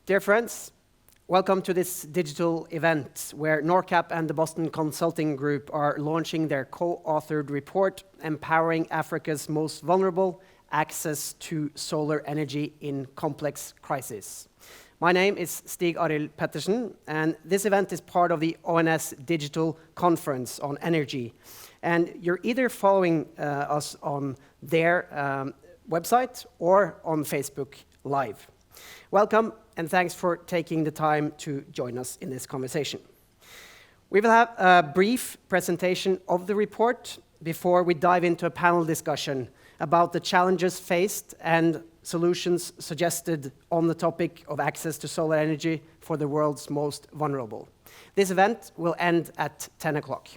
Dear friends, welcome to this digital event where NORCAP and the Boston Consulting Group are launching their co-authored report, Empowering Africa's Most Vulnerable, Access to Solar Energy in Complex Crises. My name is Stig Arild Pettersen, and this event is part of the ONS Digital Conference on Energy. And you're either following us on their website or on Facebook Live. Welcome, and thanks for taking the time to join us in this conversation. We will have a brief presentation of the report before we dive into a panel discussion about the challenges faced and solutions suggested on the topic of access to solar energy for the world's most vulnerable. This event will end at 10 o'clock.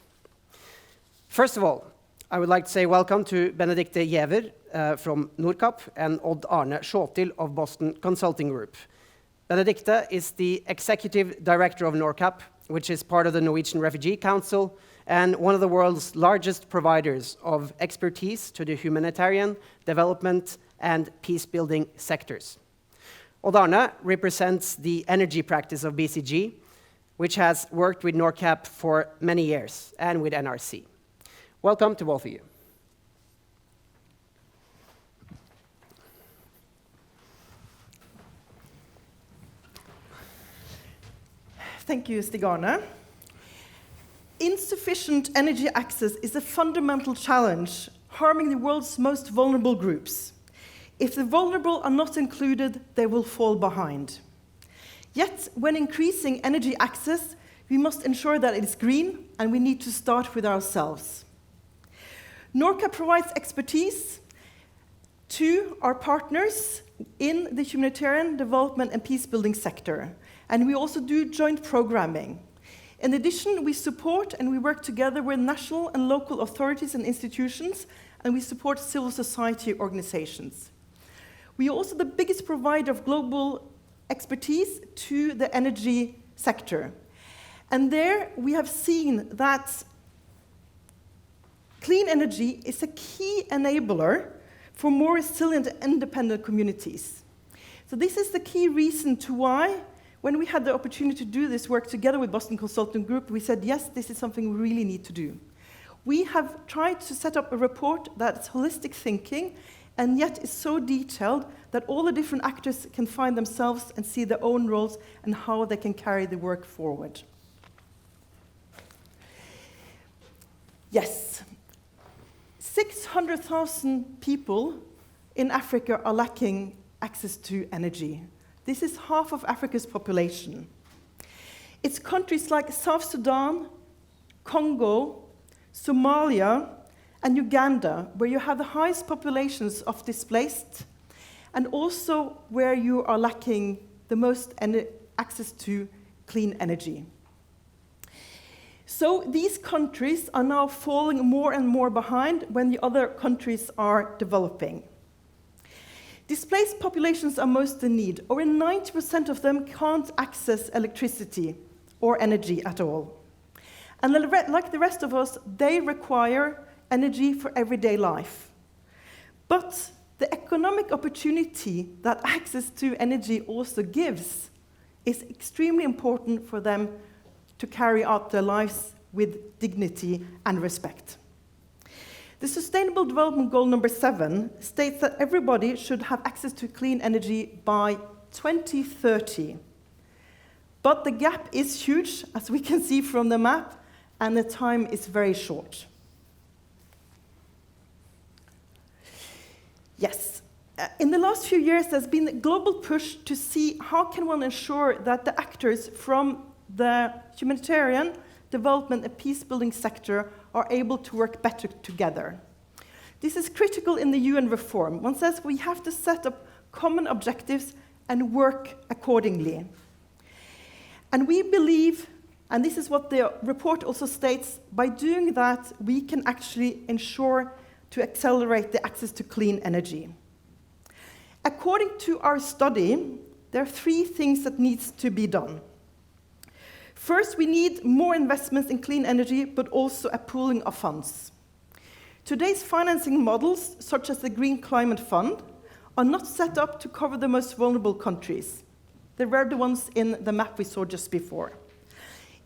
First of all, I would like to say welcome to Benedicte Giæver from NORCAP and Odd Arne Skjåtil of Boston Consulting Group. Benedicte is the Executive Director of NORCAP, which is part of the Norwegian Refugee Council and one of the world's largest providers of expertise to the humanitarian, development, and peace-building sectors. Odd Arne represents the energy practice of BCG, which has worked with NORCAP for many years, and with NRC. Welcome to both of you. Thank you, Stig Arne. Insufficient energy access is a fundamental challenge, harming the world's most vulnerable groups. If the vulnerable are not included, they will fall behind. Yet, when increasing energy access, we must ensure that it is green, and we need to start with ourselves. NORCA provides expertise to our partners in the humanitarian, development, and peace-building sector, and we also do joint programming. In addition, we support and we work together with national and local authorities and institutions, and we support civil society organizations. We are also the biggest provider of global expertise to the energy sector. And there we have seen that clean energy is a key enabler for more resilient and independent communities. So this is the key reason to why, when we had the opportunity to do this work together with Boston Consulting Group, we said, yes, this is something we really need to do. We have tried to set up a report that's holistic thinking, and yet is so detailed that all the different actors can find themselves and see their own roles and how they can carry the work forward. Yes. 600,000 people in Africa are lacking access to energy. This is half of Africa's population. It's countries like South Sudan, Congo, Somalia, and Uganda where you have the highest populations of displaced, and also where you are lacking the most access to clean energy. So these countries are now falling more and more behind when the other countries are developing. Displaced populations are most in need. Over 90% of them can't access electricity or energy at all. And like the rest of us, they require energy for everyday life. But the economic opportunity that access to energy also gives is extremely important for them to carry out their lives with dignity and respect. The Sustainable Development Goal number 7 states that everybody should have access to clean energy by 2030. But the gap is huge, as we can see from the map, and the time is very short. Yes. In the last few years, there's been a global push to see how can one ensure that the actors from the humanitarian, development, and peace-building sector are able to work better together. This is critical in the UN reform. One says we have to set up common objectives and work accordingly. And we believe, and this is what the report also states, by doing that, we can actually ensure to accelerate the access to clean energy. According to our study, there are 3 things that needs to be done. First, we need more investments in clean energy, but also a pooling of funds. Today's financing models, such as the Green Climate Fund, are not set up to cover the most vulnerable countries. the red ones in the map we saw just before.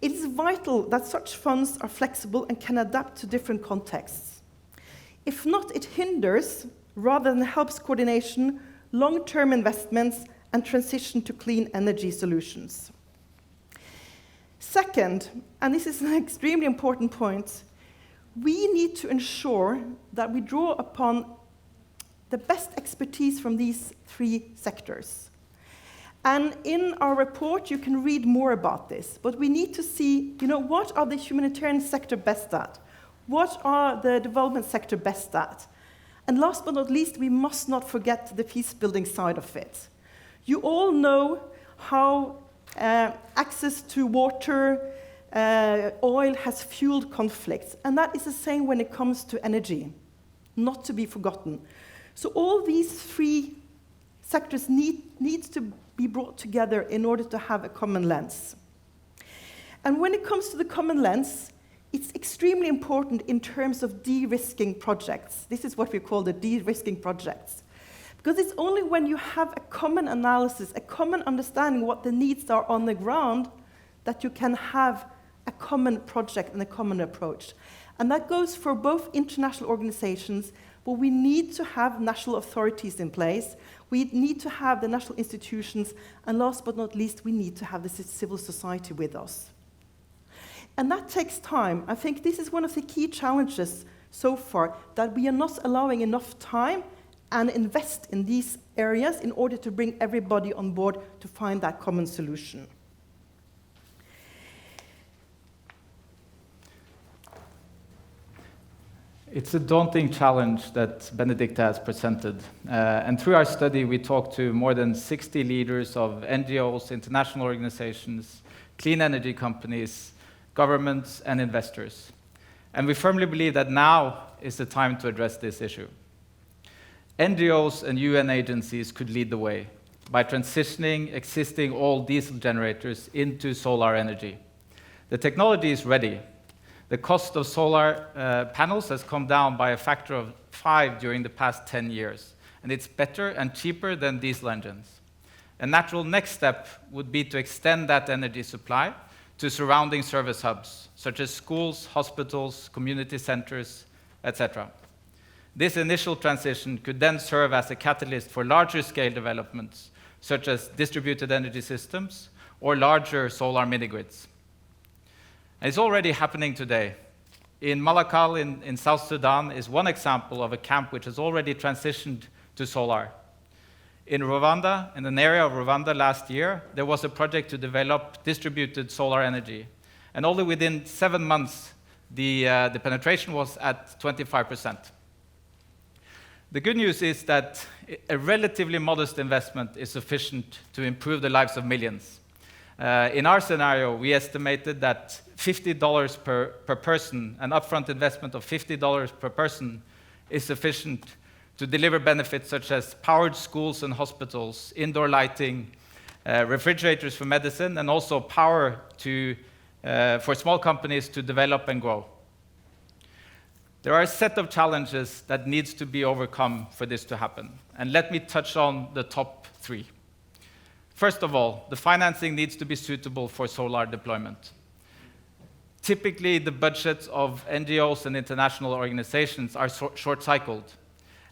It is vital that such funds are flexible and can adapt to different contexts. If not, it hinders rather than helps coordination, long-term investments, and transition to clean energy solutions. Second, and this is an extremely important point, we need to ensure that we draw upon the best expertise from these three sectors. And in our report, you can read more about this, but we need to see, what are the humanitarian sector best at? What are the development sector best at? And last but not least, we must not forget the peace-building side of it. You all know how access to water, oil has fueled conflicts, and that is the same when it comes to energy, not to be forgotten. So all these three sectors needs to be brought together in order to have a common lens. And when it comes to the common lens, it's extremely important in terms of de-risking projects. This is what we call the de-risking projects. Because it's only when you have a common analysis, a common understanding what the needs are on the ground, that you can have a common project and a common approach. And that goes for both international organizations, but we need to have national authorities in place. We need to have the national institutions, and last but not least, we need to have the civil society with us. And that takes time. I think this is one of the key challenges so far, that we are not allowing enough time and invest in these areas in order to bring everybody on board to find that common solution. It's a daunting challenge that Benedicte has presented. And through our study, we talked to more than 60 leaders of NGOs, international organizations, clean energy companies, governments, and investors. And we firmly believe that now is the time to address this issue. NGOs and UN agencies could lead the way by transitioning existing old diesel generators into solar energy. The technology is ready. The cost of solar panels has come down by a factor of 5 during the past 10 years, and it's better and cheaper than diesel engines. A natural next step would be to extend that energy supply to surrounding service hubs, such as schools, hospitals, community centers, etc. This initial transition could then serve as a catalyst for larger-scale developments, such as distributed energy systems or larger solar mini-grids. And it's already happening today. In Malakal in South Sudan is one example of a camp which has already transitioned to solar. In Rwanda, in an area of Rwanda last year, there was a project to develop distributed solar energy. And only within 7 months, the penetration was at 25%. The good news is that a relatively modest investment is sufficient to improve the lives of millions. In our scenario, we estimated that $50 per person, an upfront investment of $50 per person, is sufficient to deliver benefits such as powered schools and hospitals, indoor lighting, refrigerators for medicine, and also power for small companies to develop and grow. There are a set of challenges that needs to be overcome for this to happen. And let me touch on the top 3. First of all, the financing needs to be suitable for solar deployment. Typically, the budgets of NGOs and international organizations are short-cycled,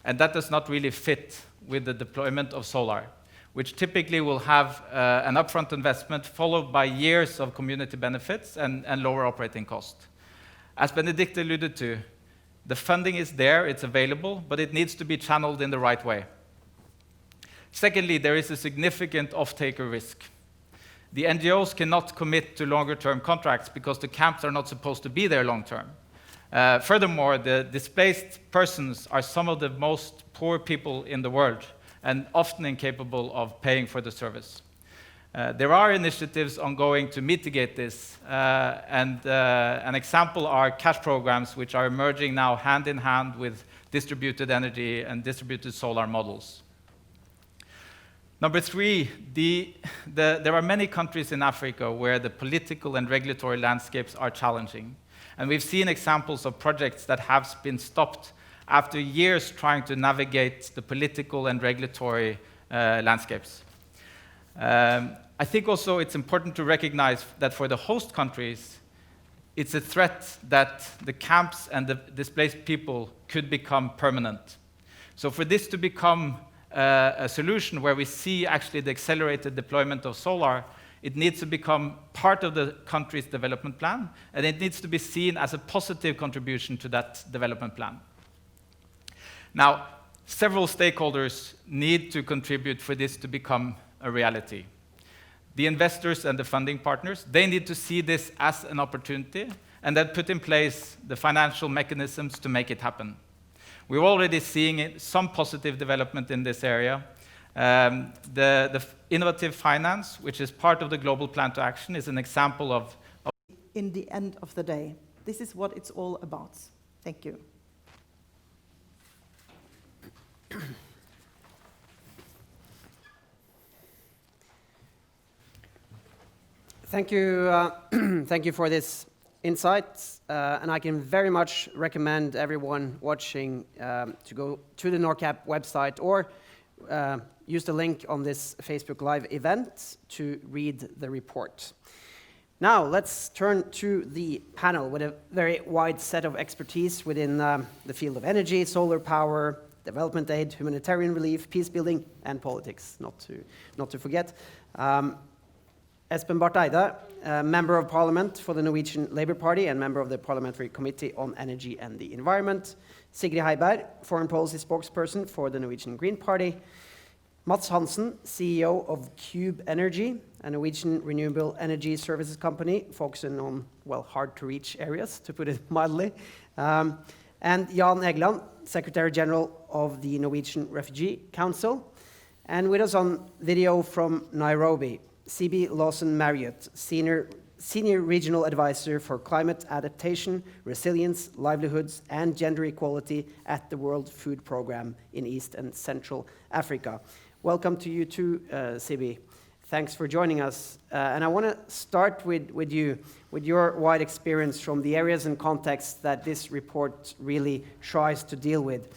and that does not really fit with the deployment of solar, which typically will have an upfront investment followed by years of community benefits and lower operating cost. As Benedicte alluded to, the funding is there, it's available, but it needs to be channeled in the right way. Secondly, there is a significant off-taker risk. The NGOs cannot commit to longer-term contracts because the camps are not supposed to be there long-term. Furthermore, the displaced persons are some of the most poor people in the world and often incapable of paying for the service. There are initiatives ongoing to mitigate this, and an example are cash programs which are emerging now hand in hand with distributed energy and distributed solar models. Number 3, there are many countries in Africa where the political and regulatory landscapes are challenging. And we've seen examples of projects that have been stopped after years trying to navigate the political and regulatory landscapes. I think also it's important to recognize that for the host countries, it's a threat that the camps and the displaced people could become permanent. So for this to become a solution where we see actually the accelerated deployment of solar, it needs to become part of the country's development plan, and it needs to be seen as a positive contribution to that development plan. Now, several stakeholders need to contribute for this to become a reality. The investors and the funding partners, they need to see this as an opportunity and then put in place the financial mechanisms to make it happen. We're already seeing some positive development in this area. The innovative finance, which is part of the Global Plan to Action, is an example of... In the end of the day, this is what it's all about. Thank you. Thank you. Thank you for this insight, and I can very much recommend everyone watching to go to the NORCAP website or use the link on this Facebook Live event to read the report. Now, let's turn to the panel with a very wide set of expertise within the field of energy, solar power, development aid, humanitarian relief, peace building, and politics, not to forget. Espen Barth Eide, Member of Parliament for the Norwegian Labour Party and member of the Parliamentary Committee on Energy and the Environment. Sigrid Heiberg, Foreign Policy Spokesperson for the Norwegian Green Party. Mats Hansen, CEO of Cube Energy, a Norwegian renewable energy services company focusing on, well, hard-to-reach areas, to put it mildly. And Jan Egeland, Secretary General of the Norwegian Refugee Council. And with us on video from Nairobi, C.B. Lawson Marriott, Senior Regional Advisor for Climate Adaptation, Resilience, Livelihoods, and Gender Equality at the World Food Programme in East and Central Africa. Welcome to you too, C.B. Thanks for joining us. And I want to start with you, with your wide experience from the areas and contexts that this report really tries to deal with.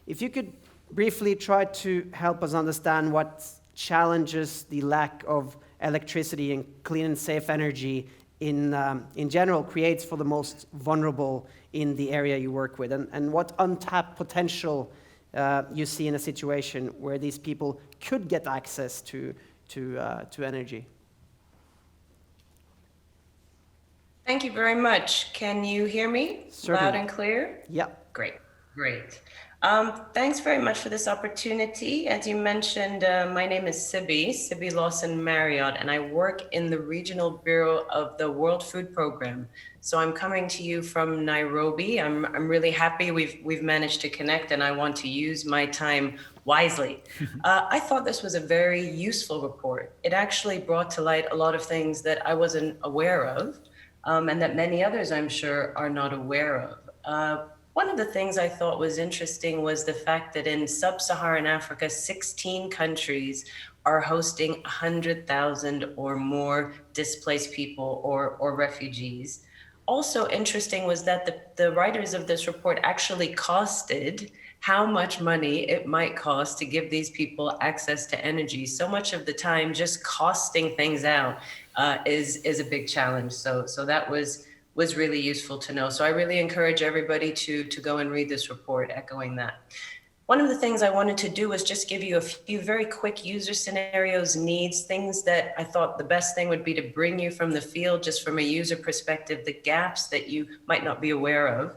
If you could briefly try to help us understand what challenges the lack of electricity and clean and safe energy in general creates for the most vulnerable in the area you work with, and what untapped potential you see in a situation where these people could get access to energy. Thank you very much. Can you hear me? Certainly. Loud and clear? Yeah. Great. Thanks very much for this opportunity. As you mentioned, my name is Sibi Lawson Marriott, and I work in the Regional Bureau of the World Food Programme. So I'm coming to you from Nairobi. I'm really happy we've managed to connect, and I want to use my time wisely. I thought this was a very useful report. It actually brought to light a lot of things that I wasn't aware of, and that many others, I'm sure, are not aware of. One of the things I thought was interesting was the fact that in sub-Saharan Africa, 16 countries are hosting 100,000 or more displaced people or refugees. Also interesting was that the writers of this report actually costed how much money it might cost to give these people access to energy. So much of the time, just costing things out is a big challenge. So that was really useful to know. So I really encourage everybody to go and read this report, echoing that. One of the things I wanted to do was just give you a few very quick user scenarios, needs, things that I thought the best thing would be to bring you from the field, just from a user perspective, the gaps that you might not be aware of.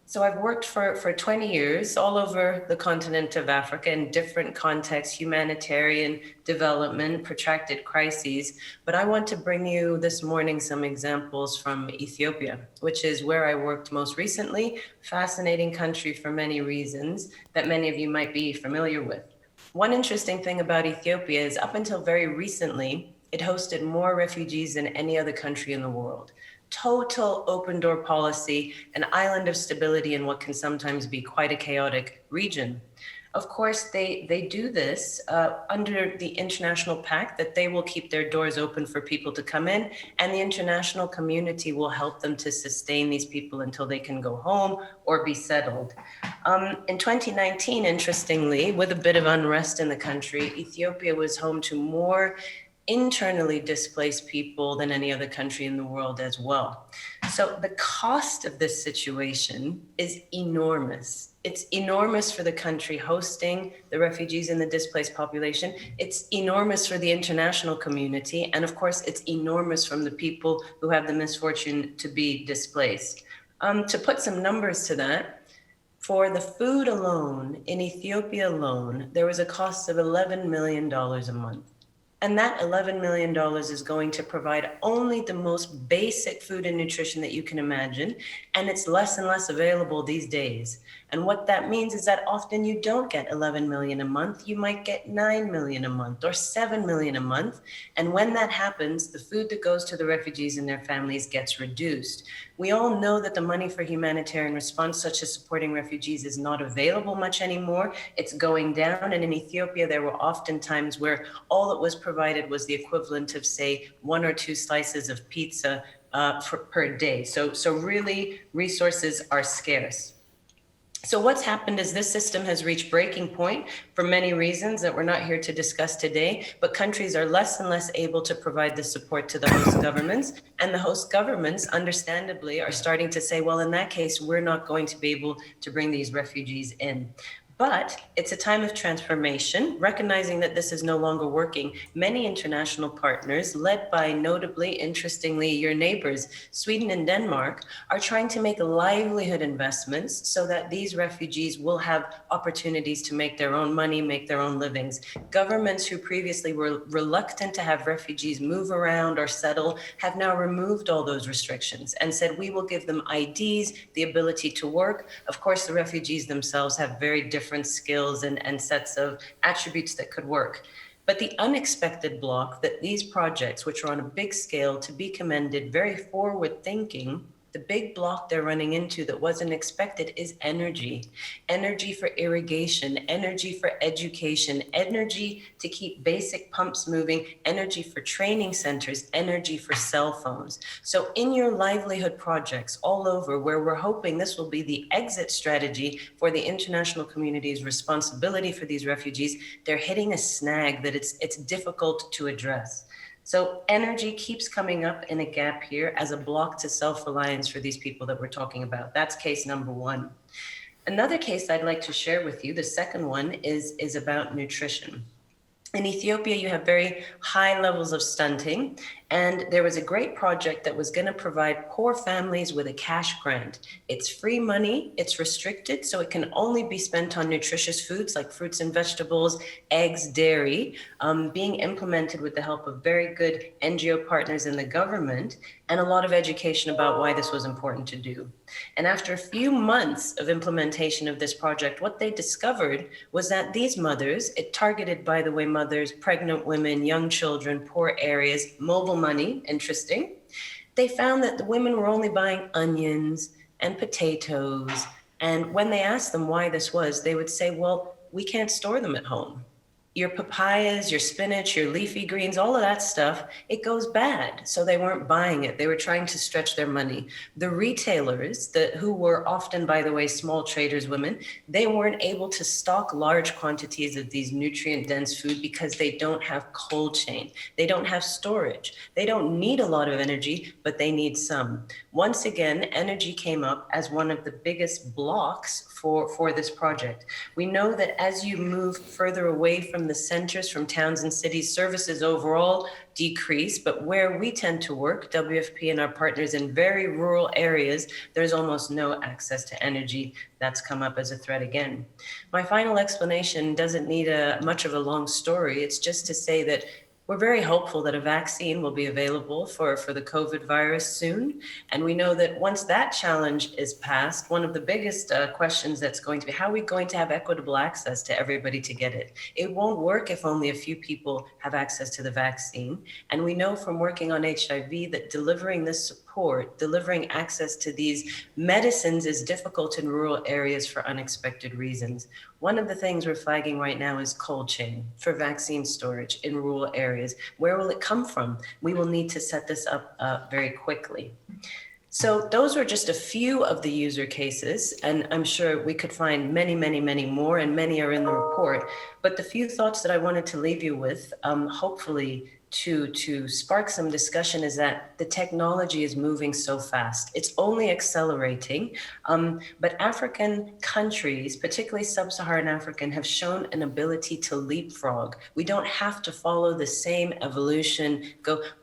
So I've worked for 20 years all over the continent of Africa in different contexts, humanitarian development, protracted crises. But I want to bring you this morning some examples from Ethiopia, which is where I worked most recently. Fascinating country for many reasons that many of you might be familiar with. One interesting thing about Ethiopia is up until very recently, it hosted more refugees than any other country in the world. Total open door policy, an island of stability in what can sometimes be quite a chaotic region. Of course, they do this under the international pact that they will keep their doors open for people to come in, and the international community will help them to sustain these people until they can go home or be settled. In 2019, interestingly, with a bit of unrest in the country, Ethiopia was home to more internally displaced people than any other country in the world as well. So the cost of this situation is enormous. It's enormous for the country hosting the refugees and the displaced population. It's enormous for the international community. And of course, it's enormous from the people who have the misfortune to be displaced. To put some numbers to that, for the food alone, in Ethiopia alone, there was a cost of $11 million a month. And that $11 million is going to provide only the most basic food and nutrition that you can imagine. And it's less and less available these days. And what that means is that often you don't get 11 million a month, you might get 9 million a month or 7 million a month. And when that happens, the food that goes to the refugees and their families gets reduced. We all know that the money for humanitarian response, such as supporting refugees, is not available much anymore. It's going down. And in Ethiopia, there were often times where all that was provided was the equivalent of, say, 1 or 2 slices of pizza per day. So really, resources are scarce. So what's happened is this system has reached breaking point for many reasons that we're not here to discuss today, but countries are less and less able to provide the support to the host governments. And the host governments, understandably, are starting to say, well, in that case, we're not going to be able to bring these refugees in. But it's a time of transformation, recognizing that this is no longer working. Many international partners, led by, notably, interestingly, your neighbors, Sweden and Denmark, are trying to make livelihood investments so that these refugees will have opportunities to make their own money, make their own livings. Governments who previously were reluctant to have refugees move around or settle have now removed all those restrictions and said, we will give them IDs, the ability to work. Of course, the refugees themselves have very different skills and sets of attributes that could work. But the unexpected block that these projects, which are on a big scale, to be commended, very forward thinking, the big block they're running into that wasn't expected is energy. Energy for irrigation, energy for education, energy to keep basic pumps moving, energy for training centers, energy for cell phones. So in your livelihood projects all over, where we're hoping this will be the exit strategy for the international community's responsibility for these refugees, they're hitting a snag that it's difficult to address. So energy keeps coming up in a gap here as a block to self-reliance for these people that we're talking about. That's case number one. Another case I'd like to share with you, the second one, is about nutrition. In Ethiopia, you have very high levels of stunting, and there was a great project that was going to provide poor families with a cash grant. It's free money, it's restricted, so it can only be spent on nutritious foods like fruits and vegetables, eggs, dairy, being implemented with the help of very good NGO partners in the government, and a lot of education about why this was important to do. And after a few months of implementation of this project, what they discovered was that these mothers, it targeted, by the way, mothers, pregnant women, young children, poor areas, mobile money, interesting. They found that the women were only buying onions and potatoes. And when they asked them why this was, they would say, well, we can't store them at home. Your papayas, your spinach, your leafy greens, all of that stuff, it goes bad. So they weren't buying it. They were trying to stretch their money. The retailers, who were often, by the way, small traders, women, they weren't able to stock large quantities of these nutrient-dense food because they don't have cold chain. They don't have storage. They don't need a lot of energy, but they need some. Once again, energy came up as one of the biggest blocks for this project. We know that as you move further away from the centers, from towns and cities, services overall decrease, but where we tend to work, WFP and our partners in very rural areas, there's almost no access to energy. That's come up as a threat again. My final explanation doesn't need much of a long story. It's just to say that we're very hopeful that a vaccine will be available for the COVID virus soon. And we know that once that challenge is passed, one of the biggest questions that's going to be, how are we going to have equitable access to everybody to get it? It won't work if only a few people have access to the vaccine. And we know from working on HIV that delivering this support, delivering access to these medicines is difficult in rural areas for unexpected reasons. One of the things we're flagging right now is cold chain for vaccine storage in rural areas. Where will it come from? We will need to set this up very quickly. So those were just a few of the user cases, and I'm sure we could find many, many, many more, and many are in the report. But the few thoughts that I wanted to leave you with, hopefully to spark some discussion is that the technology is moving so fast. It's only accelerating, but African countries, particularly sub-Saharan African, have shown an ability to leapfrog. We don't have to follow the same evolution.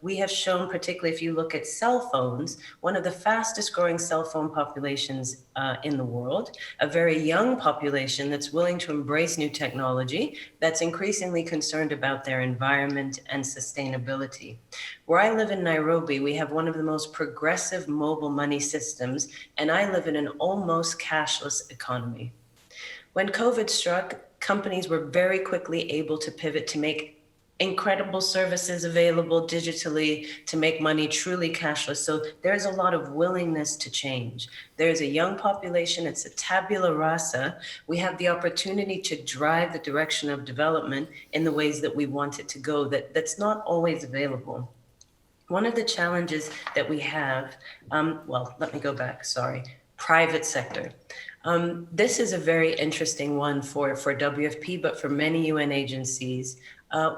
We have shown, particularly if you look at cell phones, one of the fastest growing cell phone populations in the world, a very young population that's willing to embrace new technology, that's increasingly concerned about their environment and sustainability. Where I live in Nairobi, we have one of the most progressive mobile money systems, and I live in an almost cashless economy. When COVID struck, companies were very quickly able to pivot to make incredible services available digitally, to make money truly cashless. So there's a lot of willingness to change. There's a young population, it's a tabula rasa. We have the opportunity to drive the direction of development in the ways that we want it to go, that's not always available. One of the challenges that we have, let me go back, sorry, private sector. This is a very interesting one for WFP, but for many UN agencies.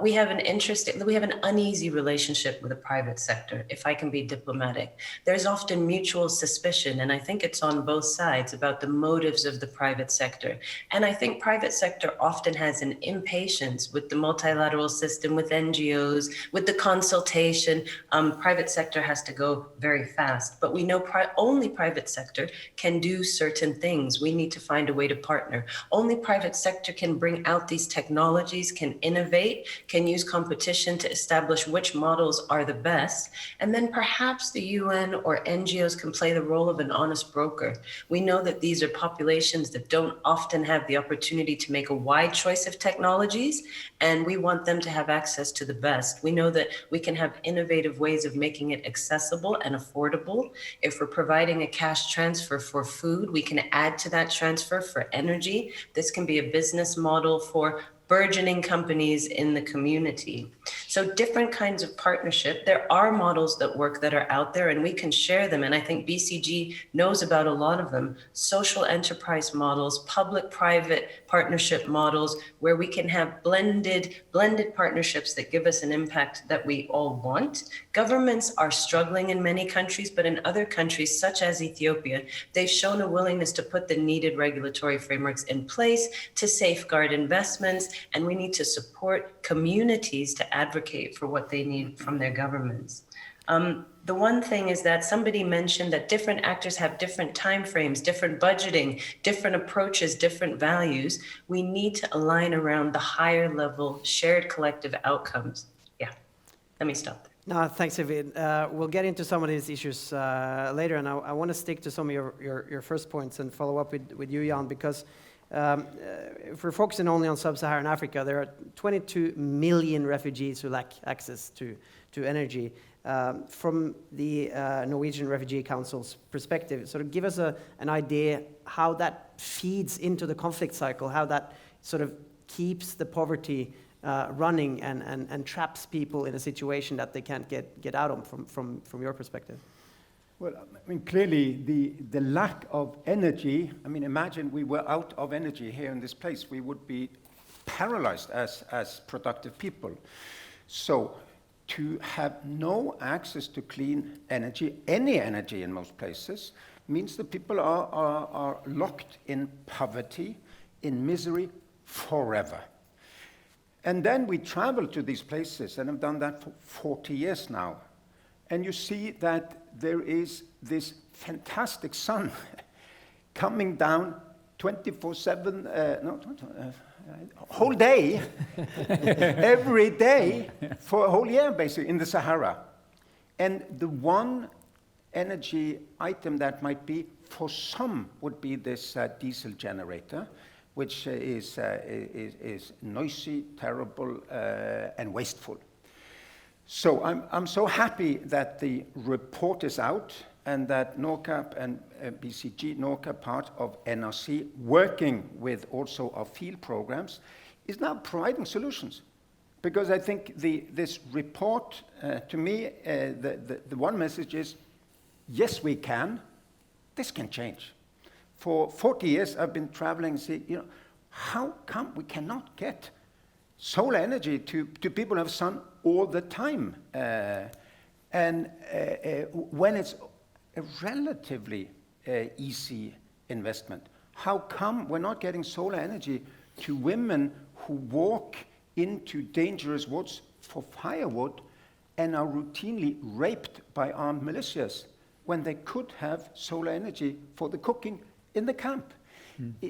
We have an uneasy relationship with the private sector, if I can be diplomatic. There's often mutual suspicion, and I think it's on both sides, about the motives of the private sector. And I think private sector often has an impatience with the multilateral system, with NGOs, with the consultation. Private sector has to go very fast, but we know only private sector can do certain things. We need to find a way to partner. Only private sector can bring out these technologies, can innovate, can use competition to establish which models are the best. And then perhaps the UN or NGOs can play the role of an honest broker. We know that these are populations that don't often have the opportunity to make a wide choice of technologies, and we want them to have access to the best. We know that we can have innovative ways of making it accessible and affordable. If we're providing a cash transfer for food, we can add to that transfer for energy. This can be a business model for burgeoning companies in the community. So different kinds of partnership. There are models that work that are out there, and we can share them. And I think BCG knows about a lot of them. Social enterprise models, public-private partnership models, where we can have blended partnerships that give us an impact that we all want. Governments are struggling in many countries, but in other countries, such as Ethiopia, they've shown a willingness to put the needed regulatory frameworks in place to safeguard investments, and we need to support communities to advocate for what they need from their governments. The one thing is that somebody mentioned that different actors have different timeframes, different budgeting, different approaches, different values. We need to align around the higher level shared collective outcomes. Yeah, let me stop there. No, thanks, Sigrid. We'll get into some of these issues later, and I want to stick to some of your first points and follow up with you, Jan, because if we're focusing only on sub-Saharan Africa, there are 22 million refugees who lack access to energy. From the Norwegian Refugee Council's perspective, sort of give us an idea how that feeds into the conflict cycle, how that sort of keeps the poverty running and traps people in a situation that they can't get out of from your perspective. Well, I mean, clearly the lack of energy, I mean, imagine we were out of energy here in this place. We would be paralyzed as productive people. So to have no access to clean energy, any energy in most places, means that people are locked in poverty, in misery forever. And then we travel to these places, and I've done that for 40 years now. And you see that there is this fantastic sun coming down 24/7, whole day, every day, for a whole year, basically, in the Sahara. And the one energy item that might be, for some, would be this diesel generator, which is noisy, terrible, and wasteful. So I'm so happy that the report is out and that NORCAP and BCG, NORCA, part of NRC, working with also our field programs, is now providing solutions. Because I think this report, to me, the one message is, yes, we can. This can change. For 40 years, I've been traveling and saying, how come we cannot get solar energy to people who have sun all the time. When it's a relatively easy investment, how come we're not getting solar energy to women who walk into dangerous woods for firewood and are routinely raped by armed militias when they could have solar energy for the cooking in the camp?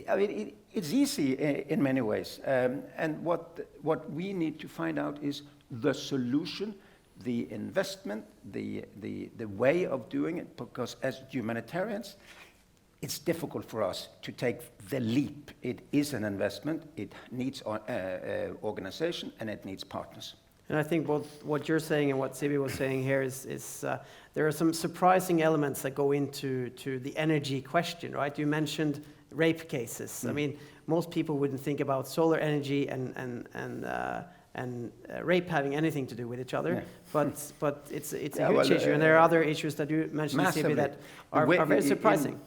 I mean, it's easy in many ways. And what we need to find out is the solution, the investment, the way of doing it, because as humanitarians, it's difficult for us to take the leap. It is an investment, it needs organization, and it needs partners. And I think both what you're saying and what Sigrid was saying here is there are some surprising elements that go into the energy question, right? You mentioned rape cases. I mean, most people wouldn't think about solar energy and rape having anything to do with each other, but it's a huge issue, and there are other issues that you mentioned, Sigrid, that are very surprising.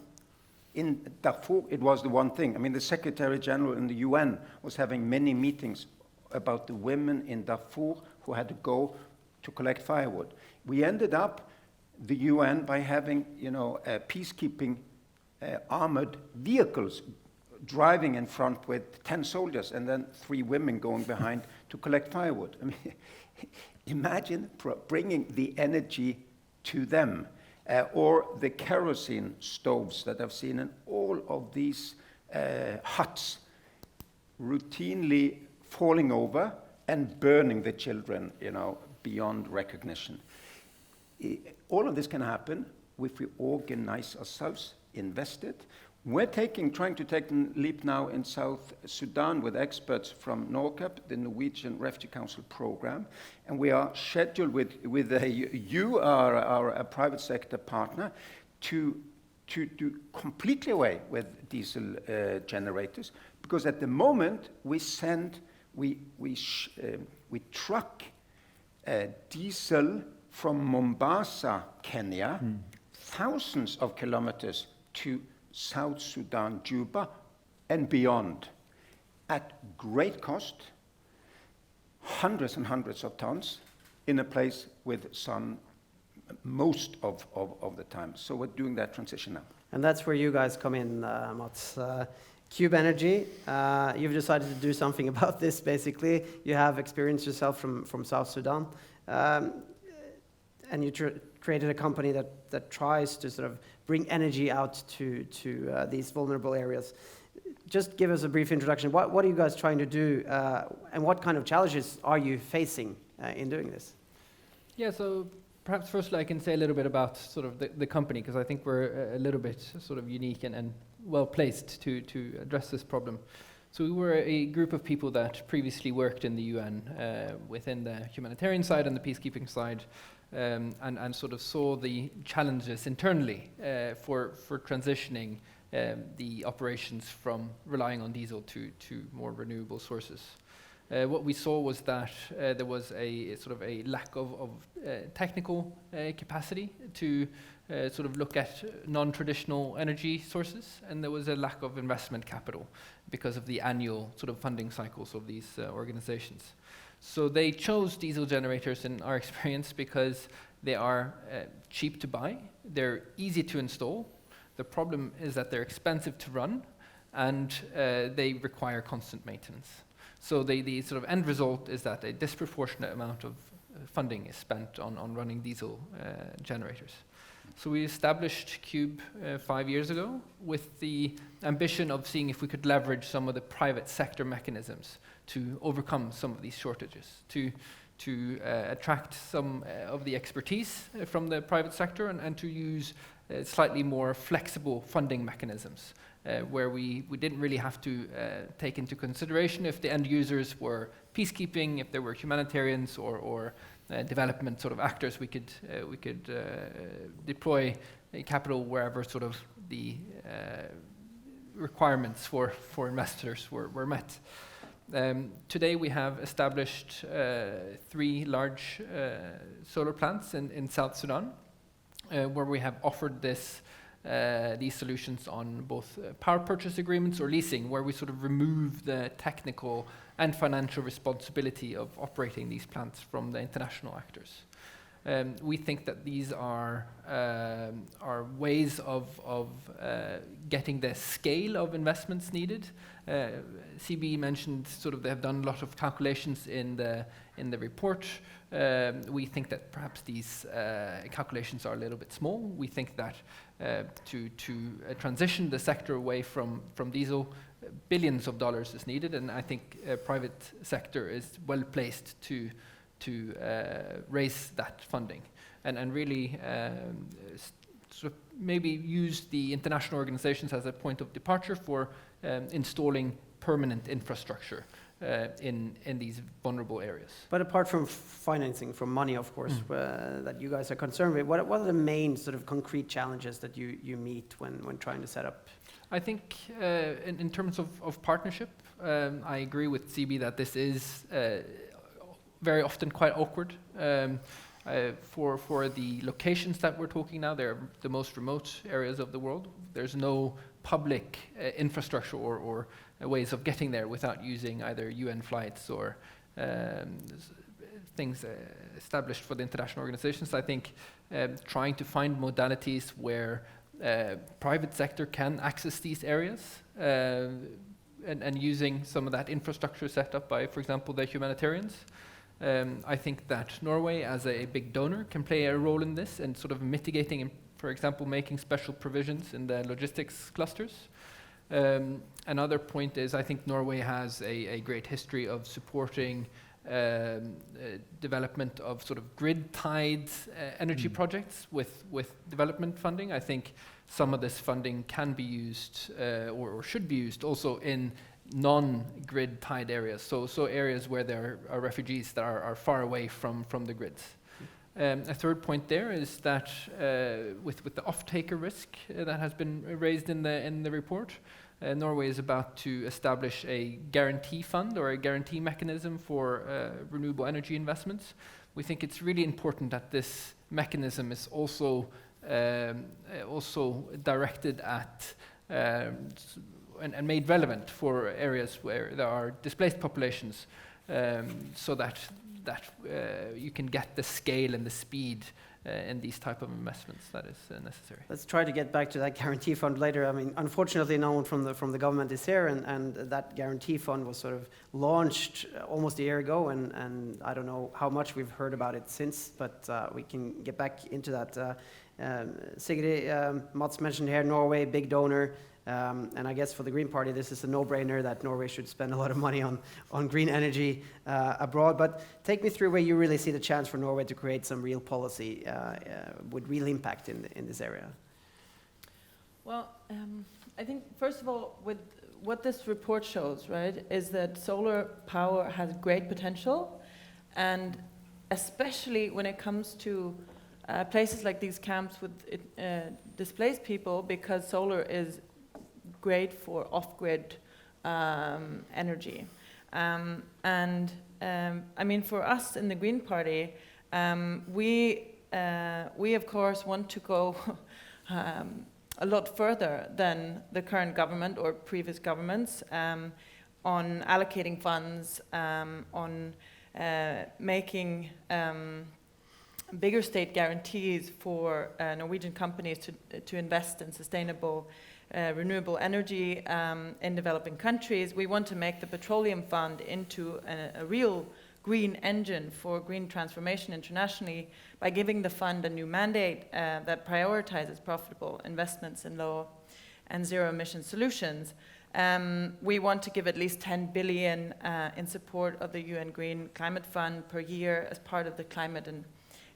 In Darfur, it was the one thing. I mean, the Secretary General in the UN was having many meetings about the women in Darfur who had to go to collect firewood. We ended up, the UN, by having, peacekeeping armored vehicles driving in front with 10 soldiers and then 3 women going behind to collect firewood. I mean, imagine bringing the energy to them. Or the kerosene stoves that I've seen in all of these huts routinely falling over and burning the children, beyond recognition. All of this can happen if we organize ourselves, invest it. We're trying to take the leap now in South Sudan with experts from NORCAP, the Norwegian Refugee Council program, and we are scheduled with you are a private sector partner to do completely away with diesel generators, because at the moment we truck diesel from Mombasa, Kenya, thousands of kilometers to South Sudan, Juba, and beyond, at great cost, hundreds and hundreds of tons, in a place with sun most of the time. So we're doing that transition now. And that's where you guys come in, Mats. Cube Energy, you've decided to do something about this, basically. You have experience yourself from South Sudan, and you created a company that tries to sort of bring energy out to these vulnerable areas. Just give us a brief introduction. What are you guys trying to do, and what kind of challenges are you facing in doing this? Yeah, so perhaps firstly I can say a little bit about sort of the company, because I think we're a little bit sort of unique and well placed to address this problem. So we were a group of people that previously worked in the UN within the humanitarian side and the peacekeeping side, and sort of saw the challenges internally for transitioning the operations from relying on diesel to more renewable sources. What we saw was that there was a sort of a lack of technical capacity to sort of look at non-traditional energy sources, and there was a lack of investment capital because of the annual sort of funding cycles of these organizations. So they chose diesel generators in our experience because they are cheap to buy, they're easy to install. The problem is that they're expensive to run, and they require constant maintenance. So the sort of end result is that a disproportionate amount of funding is spent on running diesel generators. So we established Cube 5 years ago with the ambition of seeing if we could leverage some of the private sector mechanisms to overcome some of these shortages, to attract some of the expertise from the private sector and to use slightly more flexible funding mechanisms where we didn't really have to take into consideration if the end users were peacekeeping, if there were humanitarians or development sort of actors. We could deploy capital wherever sort of the requirements for investors were met. Today we have established 3 large solar plants in South Sudan, where we have offered these solutions on both power purchase agreements or leasing, where we sort of remove the technical and financial responsibility of operating these plants from the international actors. We think that these are ways of getting the scale of investments needed. CB mentioned sort of they have done a lot of calculations in the report. We think that perhaps these calculations are a little bit small. We think that to transition the sector away from diesel, billions of dollars is needed, and I think private sector is well placed to raise that funding and really sort of maybe use the international organizations as a point of departure for installing permanent infrastructure in these vulnerable areas. But apart from financing, from money, of course, that you guys are concerned with, what are the main sort of concrete challenges that you meet when trying to set up? I think in terms of partnership, I agree with CB that this is very often quite awkward. For the locations that we're talking now, they're the most remote areas of the world. There's no public infrastructure or ways of getting there without using either UN flights or things established for the international organizations. I think trying to find modalities where private sector can access these areas and using some of that infrastructure set up by, for example, the humanitarians. I think that Norway, as a big donor, can play a role in this and sort of mitigating, for example, making special provisions in the logistics clusters. Another point is I think Norway has a great history of supporting development of sort of grid-tied energy projects with development funding. I think some of this funding can be used or should be used also in non-grid tied areas, so areas where there are refugees that are far away from the grids. A third point there is that with the off-taker risk that has been raised in the report, Norway is about to establish a guarantee fund or a guarantee mechanism for renewable energy investments. We think it's really important that this mechanism is also directed at and made relevant for areas where there are displaced populations, so that you can get the scale and the speed in these type of investments that is necessary. Let's try to get back to that guarantee fund later. I mean, unfortunately, no one from the government is here, and that guarantee fund was sort of launched almost a year ago, and I don't know how much we've heard about it since, but we can get back into that. Sigrid, Mats mentioned here, Norway, big donor. And I guess for the Green Party, this is a no-brainer that Norway should spend a lot of money on green energy abroad. But take me through where you really see the chance for Norway to create some real policy with real impact in this area. Well, I think, first of all, with what this report shows, right, is that solar power has great potential, and especially when it comes to places like these camps with displaced people, because solar is great for off-grid energy. I mean, for us in the Green Party, we of course want to go a lot further than the current government or previous governments on allocating funds, on making bigger state guarantees for Norwegian companies to invest in sustainable renewable energy in developing countries. We want to make the petroleum fund into a real green engine for green transformation internationally by giving the fund a new mandate that prioritizes profitable investments in low and zero emission solutions. We want to give at least 10 billion in support of the UN Green Climate Fund per year as part of the climate and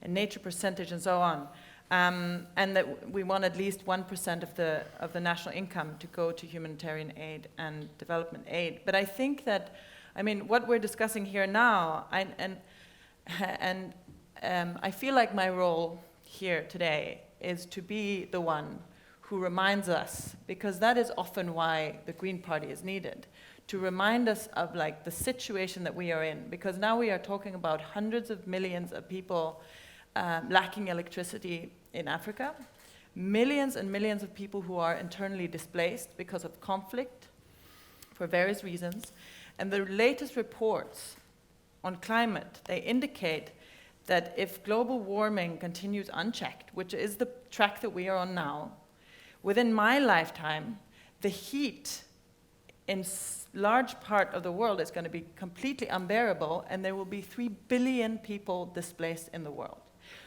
nature percentage and so on. And that we want at least 1% of the national income to go to humanitarian aid and development aid. But I think that, I mean, what we're discussing here now, and I feel like my role here today is to be the one who reminds us, because that is often why the Green Party is needed, to remind us of like the situation that we are in, because now we are talking about hundreds of millions of people lacking electricity in Africa, millions and millions of people who are internally displaced because of conflict, for various reasons. And the latest reports on climate, they indicate that if global warming continues unchecked, which is the track that we are on now, within my lifetime, the heat in large part of the world is going to be completely unbearable, and there will be 3 billion people displaced in the world.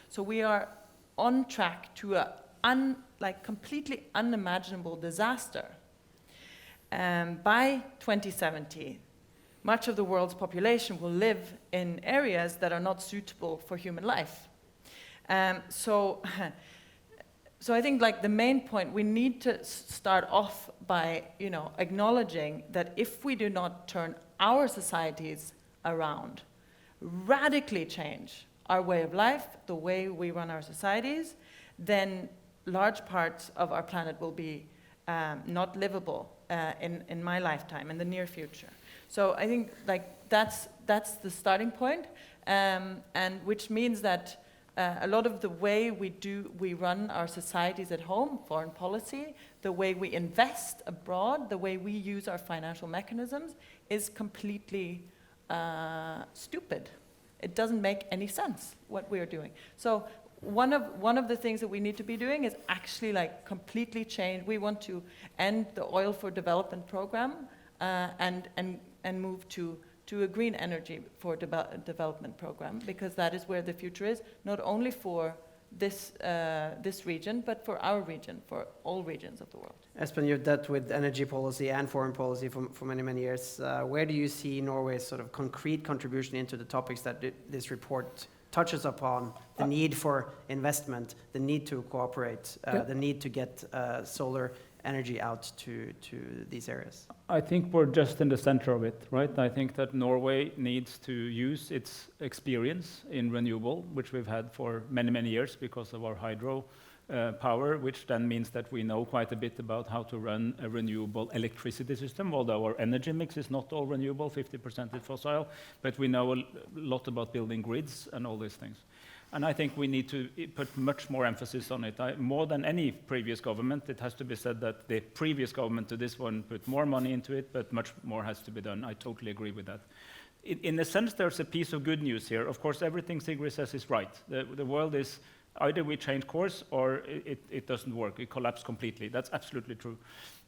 So we are on track to a completely unimaginable disaster. By 2070, much of the world's population will live in areas that are not suitable for human life. So I think the main point, we need to start off by acknowledging that if we do not turn our societies around, radically change our way of life, the way we run our societies, then large parts of our planet will be not livable in my lifetime, in the near future. So I think that's the starting point, and which means that a lot of the way we run our societies at home, foreign policy, the way we invest abroad, the way we use our financial mechanisms is completely stupid. It doesn't make any sense what we are doing. So one of the things that we need to be doing is actually completely change. We want to end the oil for development program and move to a green energy for development program, because that is where the future is, not only for this region, but for our region, for all regions of the world. Espen, you've dealt with energy policy and foreign policy for many, many years. Where do you see Norway's sort of concrete contribution into the topics that this report touches upon? The need for investment, the need to cooperate, the need to get solar energy out to these areas? I think we're just in the center of it, right? I think that Norway needs to use its experience in renewable, which we've had for many, many years because of our hydro power, which then means that we know quite a bit about how to run a renewable electricity system, although our energy mix is not all renewable, 50% is fossil, but we know a lot about building grids and all these things. And I think we need to put much more emphasis on it. More than any previous government, it has to be said that the previous government to this one put more money into it, but much more has to be done. I totally agree with that. In a sense, there's a piece of good news here. Of course, everything Sigrid says is right. The world is either we change course or it doesn't work. It collapses completely. That's absolutely true.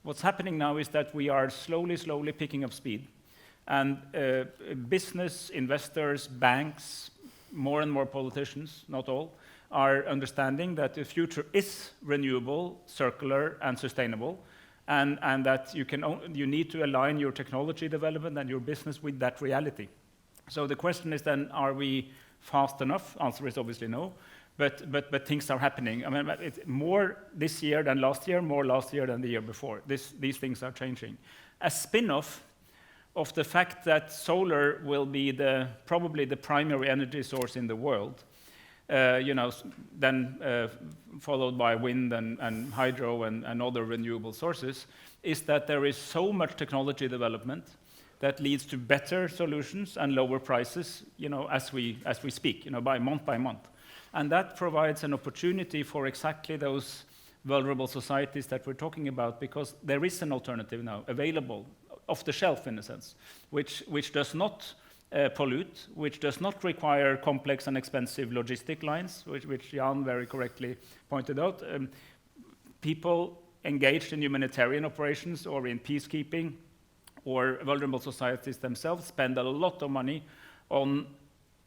What's happening now is that we are slowly picking up speed. And business, investors, banks, more and more politicians, not all, are understanding that the future is renewable, circular, and sustainable, and that you need to align your technology development and your business with that reality. So the question is then, are we fast enough? Answer is obviously no, but things are happening. I mean, it's more this year than last year, more last year than the year before. These things are changing. A spin-off of the fact that solar will be probably the primary energy source in the world, then followed by wind and hydro and other renewable sources, is that there is so much technology development that leads to better solutions and lower prices, as we speak, by month. And that provides an opportunity for exactly those vulnerable societies that we're talking about, because there is an alternative now available, off the shelf in a sense, which does not pollute, which does not require complex and expensive logistic lines, which Jan very correctly pointed out. People engaged in humanitarian operations or in peacekeeping or vulnerable societies themselves spend a lot of money on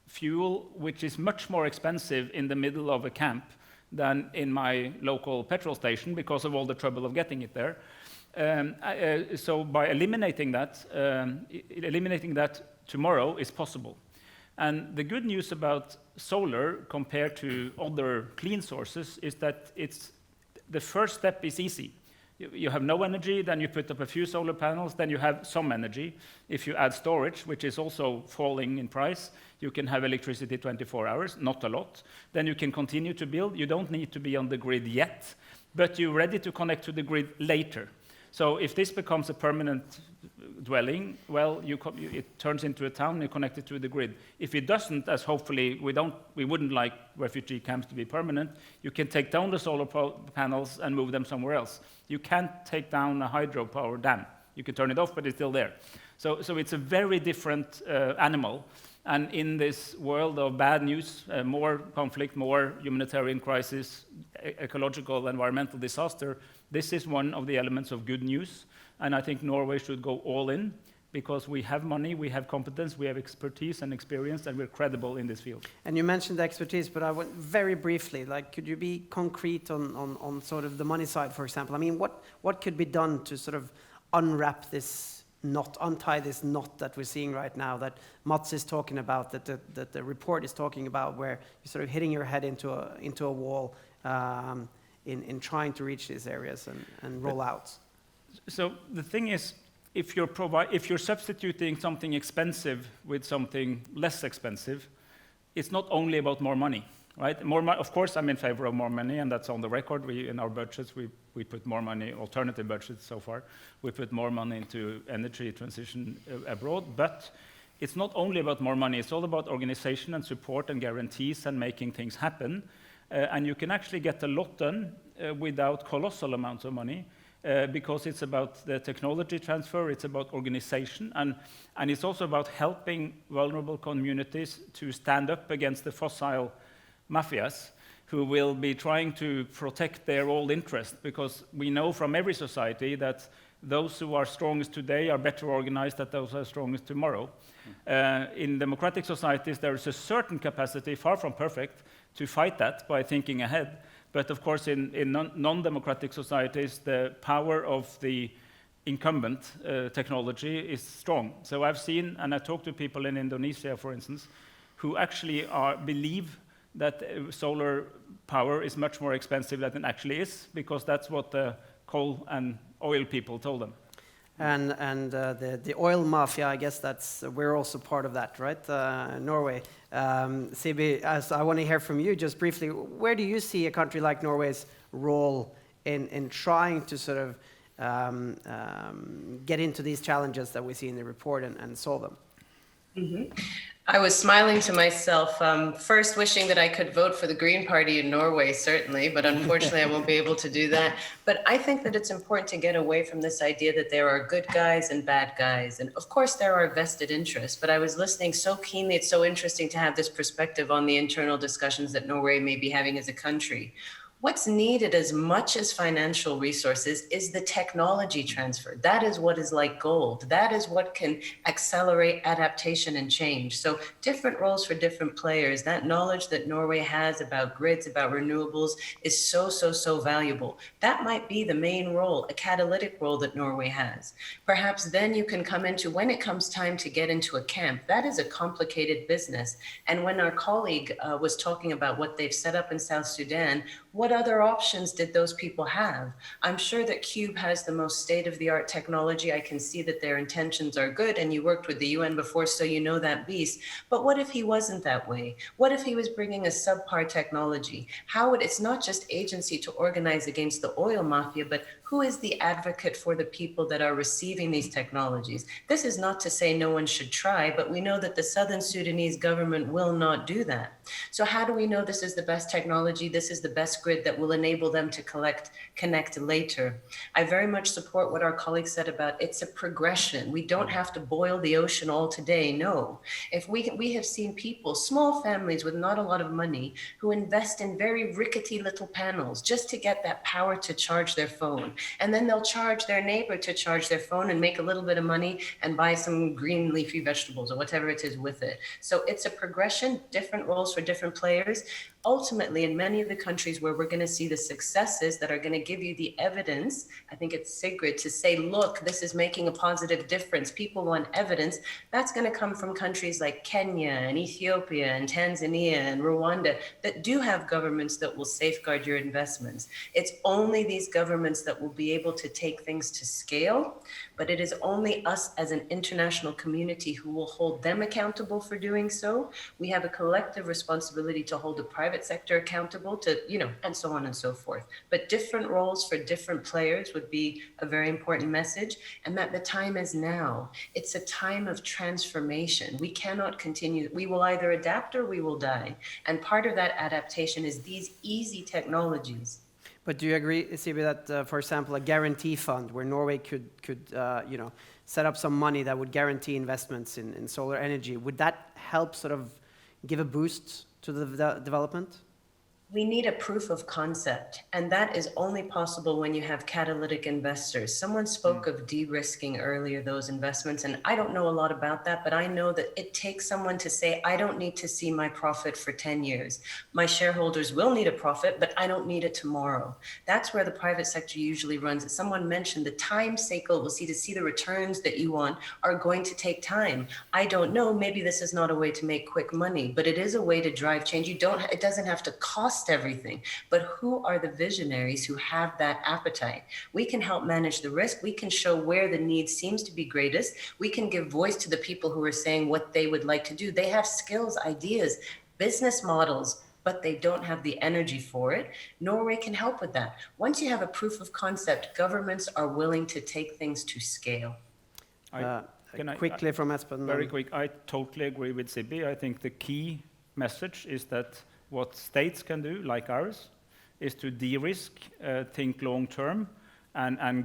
fuel, which is much more expensive in the middle of a camp than in my local petrol station because of all the trouble of getting it there. So by eliminating that tomorrow is possible. And the good news about solar compared to other clean sources is that the first step is easy. You have no energy, then you put up a few solar panels, then you have some energy. If you add storage, which is also falling in price, you can have electricity 24 hours, not a lot. Then you can continue to build. You don't need to be on the grid yet, but you're ready to connect to the grid later. So if this becomes a permanent dwelling, well, it turns into a town, you connect it to the grid. If it doesn't, as hopefully we wouldn't like refugee camps to be permanent, you can take down the solar panels and move them somewhere else. You can't take down a hydropower dam You can turn it off, but it's still there. So it's a very different animal. And in this world of bad news, more conflict, more humanitarian crisis, ecological, environmental disaster, this is one of the elements of good news. And I think Norway should go all in, because we have money, we have competence, we have expertise and experience, and we're credible in this field. And you mentioned the expertise, but I went very briefly, like, could you be concrete on sort of the money side, for example? I mean, what could be done to sort of unwrap this knot, untie this knot that we're seeing right now, that Mats is talking about, that the report is talking about, where you're sort of hitting your head into a wall in trying to reach these areas and roll out? So the thing is, if you're substituting something expensive with something less expensive, it's not only about more money, right? Of course, I'm in favor of more money, and that's on the record. In our budgets, we put more money, alternative budgets so far. We put more money into energy transition abroad, but it's not only about more money. It's all about organization and support and guarantees and making things happen. And you can actually get a lot done without colossal amounts of money. Because it's about the technology transfer, it's about organization, and it's also about helping vulnerable communities to stand up against the fossil mafias who will be trying to protect their old interest, because we know from every society that those who are strongest today are better organized than those who are strongest tomorrow. In democratic societies, there is a certain capacity, far from perfect, to fight that by thinking ahead. But of course, in non-democratic societies, the power of the incumbent technology is strong. So I've seen, and I talked to people in Indonesia, for instance, who actually believe that solar power is much more expensive than it actually is, because that's what the coal and oil people told them. And the oil mafia, I guess we're also part of that, right? Norway. Sibi, I want to hear from you just briefly. Where do you see a country like Norway's role in trying to sort of get into these challenges that we see in the report and solve them? Mm-hmm. I was smiling to myself, first wishing that I could vote for the Green Party in Norway, certainly, but unfortunately I won't be able to do that. But I think that it's important to get away from this idea that there are good guys and bad guys. And of course there are vested interests, but I was listening so keenly. It's so interesting to have this perspective on the internal discussions that Norway may be having as a country. What's needed as much as financial resources is the technology transfer. That is what is like gold. That is what can accelerate adaptation and change. So different roles for different players. That knowledge that Norway has about grids, about renewables is so valuable. That might be the main role, a catalytic role that Norway has. Perhaps then you can come into, when it comes time to get into a camp, that is a complicated business. And when our colleague was talking about what they've set up in South Sudan, what other options did those people have? I'm sure that Cube has the most state-of-the-art technology. I can see that their intentions are good, and you worked with the UN before, so you know that beast. But what if he wasn't that way? What if he was bringing a subpar technology? It's not just agency to organize against the oil mafia, but who is the advocate for the people that are receiving these technologies? This is not to say no one should try, but we know that the Southern Sudanese government will not do that. So how do we know this is the best technology? This is the best grid that will enable them to connect later. I very much support what our colleague said about it's a progression. We don't have to boil the ocean all today, no. If we have seen people, small families with not a lot of money, who invest in very rickety little panels just to get that power to charge their phone. And then they'll charge their neighbor to charge their phone and make a little bit of money and buy some green leafy vegetables or whatever it is with it. So it's a progression, different roles for different players. Ultimately, in many of the countries where we're going to see the successes that are going to give you the evidence, I think it's Sigrid, to say, look, this is making a positive difference. People want evidence. That's going to come from countries like Kenya and Ethiopia and Tanzania and Rwanda that do have governments that will safeguard your investments. It's only these governments that will be able to take things to scale, but it is only us as an international community who will hold them accountable for doing so. We have a collective responsibility to hold the private sector accountable to, and so on and so forth. But different roles for different players would be a very important message, and that the time is now. It's a time of transformation. We cannot continue. We will either adapt or we will die. And part of that adaptation is these easy technologies. But do you agree, Sigrid, that, for example, a guarantee fund where Norway could set up some money that would guarantee investments in solar energy, would that help sort of give a boost to the development? We need a proof of concept, and that is only possible when you have catalytic investors. Someone spoke of de-risking earlier those investments, and I don't know a lot about that, but I know that it takes someone to say, I don't need to see my profit for 10 years. My shareholders will need a profit, but I don't need it tomorrow. That's where the private sector usually runs. As someone mentioned, the time cycle to see the returns that you want are going to take time. I don't know, maybe this is not a way to make quick money, but it is a way to drive change. It doesn't have to cost everything, but who are the visionaries who have that appetite? We can help manage the risk. We can show where the need seems to be greatest. We can give voice to the people who are saying what they would like to do. They have skills, ideas, business models, but they don't have the energy for it. Norway can help with that. Once you have a proof of concept, governments are willing to take things to scale. Quickly from Espen. Very quick. I totally agree with Sibby. I think the key message is that what states can do, like ours, is to de-risk, think long-term, and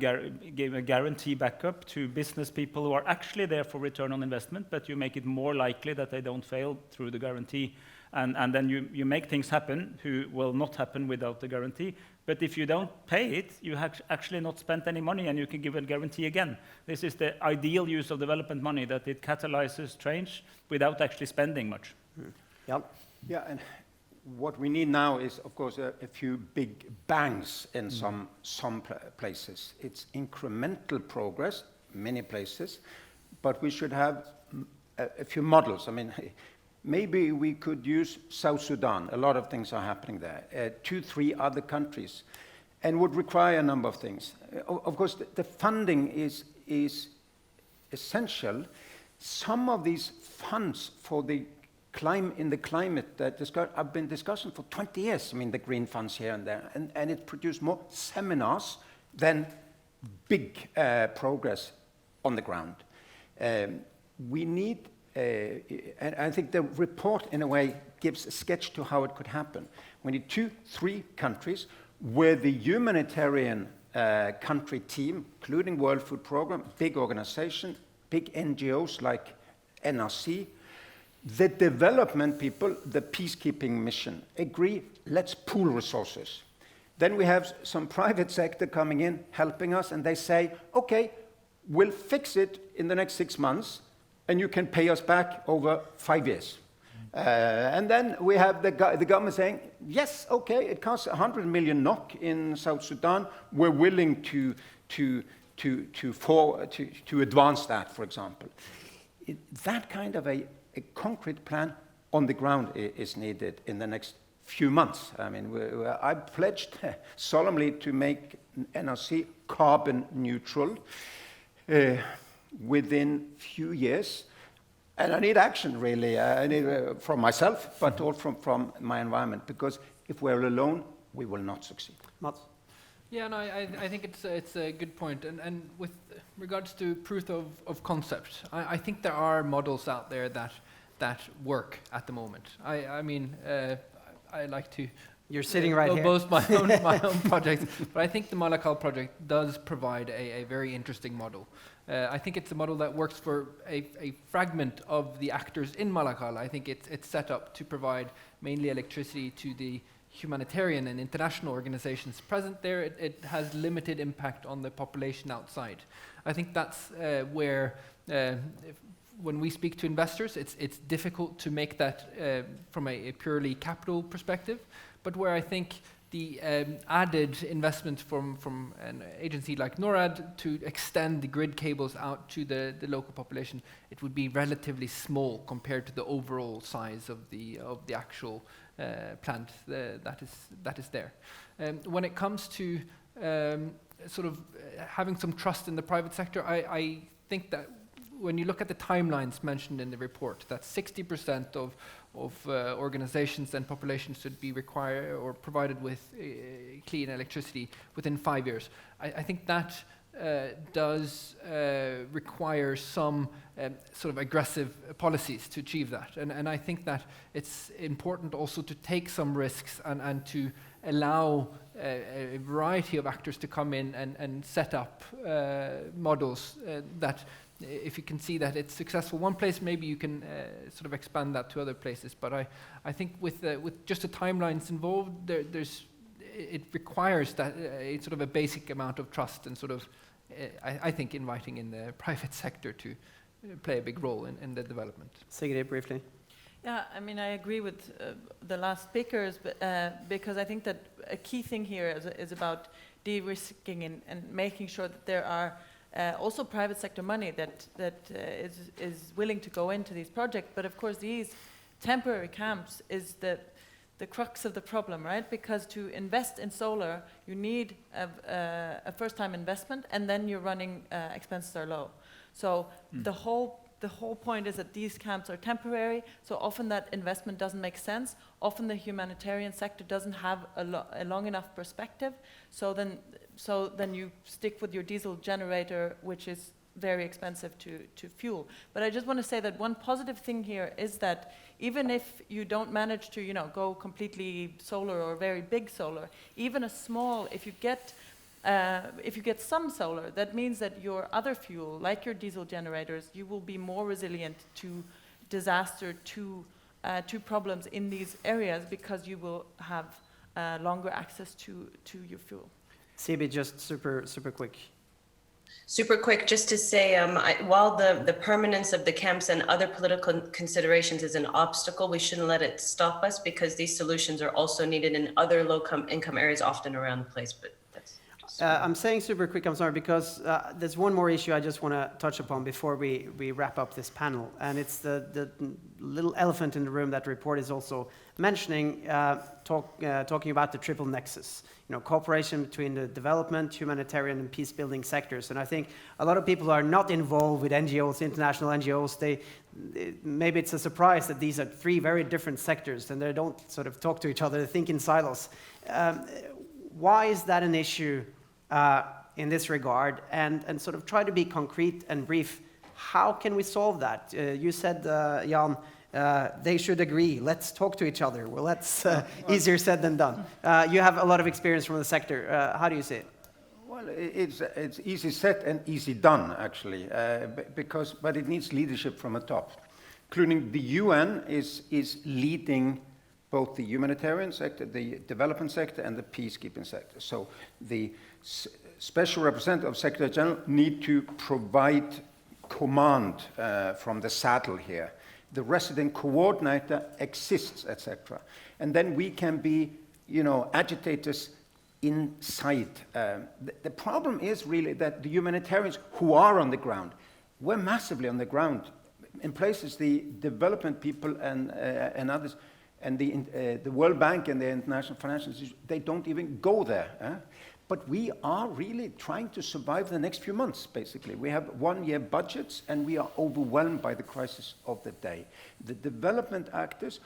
give a guarantee backup to business people who are actually there for return on investment, but you make it more likely that they don't fail through the guarantee. And then you make things happen who will not happen without the guarantee. But if you don't pay it, you have actually not spent any money, and you can give a guarantee again. This is the ideal use of development money, that it catalyzes change without actually spending much. Yep. Yeah, and what we need now is, of course, a few big bangs in some places. It's incremental progress, many places, but we should have a few models. I mean, maybe we could use South Sudan. A lot of things are happening there. 2, 3 other countries, and would require a number of things. Of course, the funding is essential. Some of these funds for the climate that I've been discussing for 20 years. I mean, the green funds here and there, and it produced more seminars than big progress on the ground. We need, and I think the report in a way gives a sketch to how it could happen. We need 2, 3 countries where the humanitarian country team, including World Food Programme, big organization, big NGOs like NRC, the development people, the peacekeeping mission, agree, let's pool resources. Then we have some private sector coming in, helping us, and they say, okay, we'll fix it in the next 6 months, and you can pay us back over 5 years. And then we have the government saying, yes, okay, it costs 100 million NOK in South Sudan, we're willing to advance that, for example. That kind of a concrete plan on the ground is needed in the next few months. I mean, I pledged solemnly to make NRC carbon neutral within few years. And I need action, really. I need from myself, but also from my environment, because if we're alone, we will not succeed. Mats? Yeah, no, I think it's a good point. And with regards to proof of concept, I think there are models out there that work at the moment. I mean, I like to... You're sitting right here. Boast my own project, but I think the Malakal project does provide a very interesting model. I think it's a model that works for a fragment of the actors in Malakal. I think it's set up to provide mainly electricity to the humanitarian and international organizations present there. It has limited impact on the population outside. I think that's where, when we speak to investors, it's difficult to make that from a purely capital perspective, but where I think the added investment from an agency like NORAD to extend the grid cables out to the local population, it would be relatively small compared to the overall size of the actual plant that is there. When it comes to sort of having some trust in the private sector, I think that when you look at the timelines mentioned in the report, that 60% of organizations and populations should be required or provided with clean electricity within 5 years. I think that does require some sort of aggressive policies to achieve that. And I think that it's important also to take some risks and to allow a variety of actors to come in and set up models that if you can see that it's successful one place, maybe you can sort of expand that to other places. But I think with just the timelines involved, it requires that sort of a basic amount of trust and sort of, I think, inviting in the private sector to play a big role in the development. Sigrid, briefly. Yeah, I mean, I agree with the last speakers, but, because I think that a key thing here is about de-risking and making sure that there are also private sector money that is willing to go into these projects. But of course, these temporary camps is the crux of the problem, right? Because to invest in solar, you need a first-time investment, and then your running expenses are low. So the whole point is that these camps are temporary, so often that investment doesn't make sense. Often the humanitarian sector doesn't have a long enough perspective, so then you stick with your diesel generator, which is very expensive to fuel. But I just want to say that one positive thing here is that even if you don't manage to, go completely solar or very big solar, even a small, if you get some solar, that means that your other fuel, like your diesel generators, you will be more resilient to disaster, to problems in these areas, because you will have longer access to your fuel. CB, just super quick. Super quick, just to say, while the permanence of the camps and other political considerations is an obstacle, we shouldn't let it stop us, because these solutions are also needed in other low-income areas often around the place. But that's I'm saying super quick, I'm sorry, because there's one more issue I just want to touch upon before we wrap up this panel, and it's the little elephant in the room that report is also mentioning, talking about the triple nexus, cooperation between the development, humanitarian, and peace-building sectors. And I think a lot of people who are not involved with NGOs, international NGOs, maybe it's a surprise that these are three very different sectors, and they don't sort of talk to each other, they think in silos. Why is that an issue in this regard? And sort of try to be concrete and brief. How can we solve that? You said, Jan, they should agree. Let's talk to each other. Well, that's easier said than done. You have a lot of experience from the sector. How do you see it? Well, it's easy said and easy done, actually, but it needs leadership from the top, including the UN is leading both the humanitarian sector, the development sector, and the peacekeeping sector. So the special representative of Secretary General need to provide command from the saddle here. The resident coordinator exists, etc. And then we can be, agitators inside. The problem is really that the humanitarians who are on the ground, we're massively on the ground. In places, the development people and others, and the World Bank and the International Financial Institution, they don't even go there. But we are really trying to survive the next few months, basically. We have one-year budgets, and we are overwhelmed by the crisis of the day. The development actors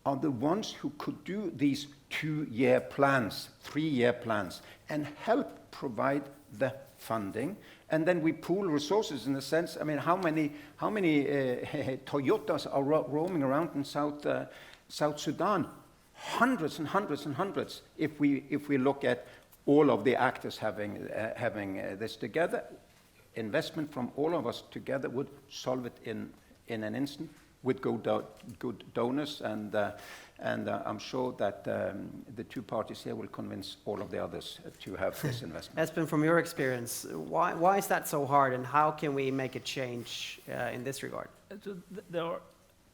are the ones who could do these 2-year plans, 3-year plans, and help provide the funding. And then we pool resources in the sense, I mean, how many Toyotas are roaming around in South Sudan? Hundreds and hundreds and hundreds, if we look at all of the actors having this together. Investment from all of us together would solve it in an instant with good donors, and I'm sure that the two parties here will convince all of the others to have this investment. Espen, from your experience, why is that so hard, and how can we make a change in this regard? There are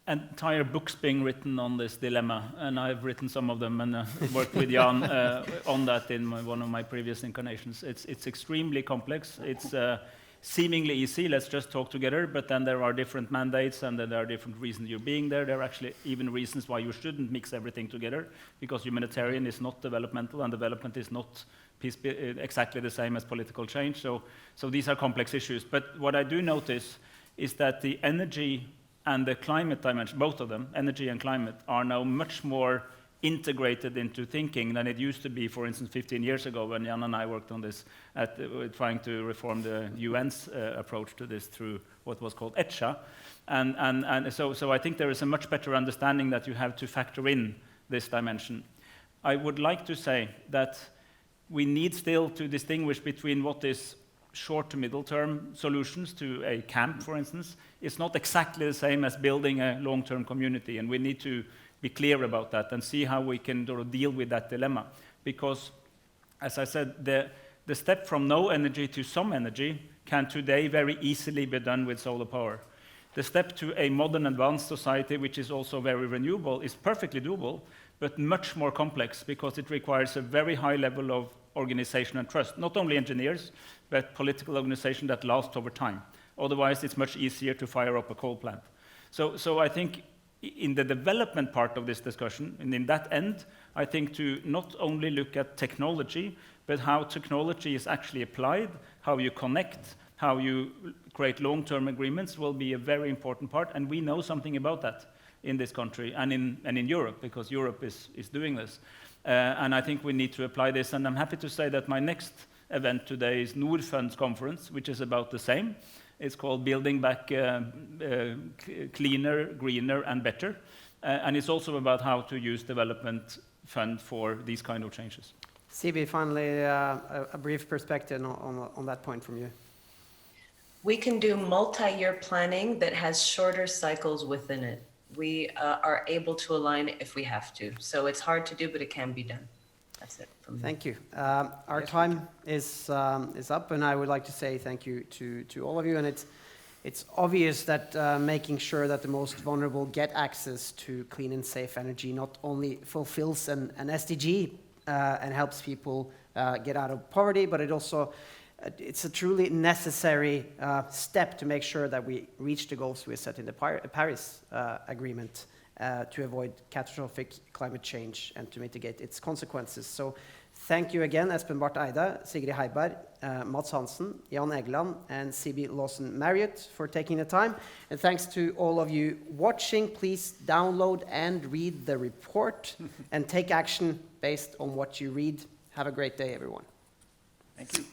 entire books being written on this dilemma, and I've written some of them and worked with Jan on that in one of my previous incarnations. It's extremely complex. It's seemingly easy, let's just talk together, but then there are different mandates, and then there are different reasons you're being there. There are actually even reasons why you shouldn't mix everything together, because humanitarian is not developmental, and development is not exactly the same as political change. So these are complex issues. But what I do notice is that the energy and the climate dimension, both of them, energy and climate, are now much more integrated into thinking than it used to be, for instance, 15 years ago when Jan and I worked on this, trying to reform the UN's approach to this through what was called ECHA. So I think there is a much better understanding that you have to factor in this dimension. I would like to say that we need still to distinguish between what is short to middle term solutions to a camp, for instance. It's not exactly the same as building a long-term community, and we need to be clear about that and see how we can sort of deal with that dilemma. Because, as I said, the step from no energy to some energy can today very easily be done with solar power. The step to a modern advanced society, which is also very renewable, is perfectly doable, but much more complex because it requires a very high level of organization and trust, not only engineers, but political organization that lasts over time. Otherwise, it's much easier to fire up a coal plant. So I think in the development part of this discussion, and in that end, I think to not only look at technology, but how technology is actually applied, how you connect, how you create long-term agreements will be a very important part, and we know something about that in this country and in Europe, because Europe is doing this. And I think we need to apply this, and I'm happy to say that my next event today is Nordfund's conference, which is about the same. It's called Building Back Cleaner, Greener, and Better. And it's also about how to use development fund for these kind of changes. Sigrid, finally, a brief perspective on that point from you. We can do multi-year planning that has shorter cycles within it. We are able to align if we have to. So it's hard to do, but it can be done. That's it from me. Thank you. Our time is up, and I would like to say thank you to all of you. And it's obvious that making sure that the most vulnerable get access to clean and safe energy not only fulfills an SDG and helps people get out of poverty, but it also it's a truly necessary step to make sure that we reach the goals we set in the Paris Agreement to avoid catastrophic climate change and to mitigate its consequences. So thank you again, Espen Barth Eide, Sigrid Heiberg, Mats Hansen, Jan Egeland, and Sibyl Lawson-Marriott for taking the time. And thanks to all of you watching. Please download and read the report and take action based on what you read. Have a great day, everyone. Thank you.